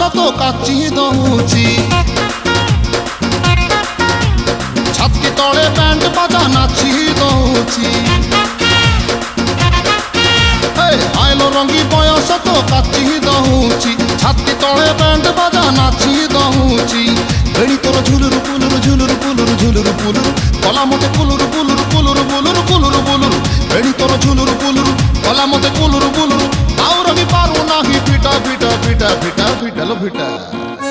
ତ କାଚି ଦଉଛି ଛାତି ତଳେ ବ୍ୟାଣ୍ଡ ବାଜା ନାଚି ଦଉଛି ଆଇଲୋ ରଙ୍ଗୀ ବୟସ ତ କାଚି ଦଉଛି ଛାତି ତଳେ ବ୍ୟାଣ୍ଡ ବାଜା ନାଚି ଦଉଛି ବେଣୀ ତୋର ଝୁଲୁରୁ ପୁଲୁରୁ ଝୁଲୁରୁ ପୁଲୁରୁ ଝୁଲୁରୁ ପୁଲୁରୁ କଲା ମତେ କୁଲୁରୁ କୁଲୁରୁ କୁଲୁରୁ ବୁଲୁରୁ କୁଲୁରୁ ବୁଲୁରୁ ବେଣୀ ତୋର ଝୁଲୁରୁ ପୁଲୁରୁ କଲା ମତେ କୁଲୁରୁ ବୁଲୁରୁ ଆଉ ରହି ପାରୁ ନାହିଁ ଫିଟା ଫିଟା ଫିଟା ଫିଟା ଫିଟା লো ଫিটা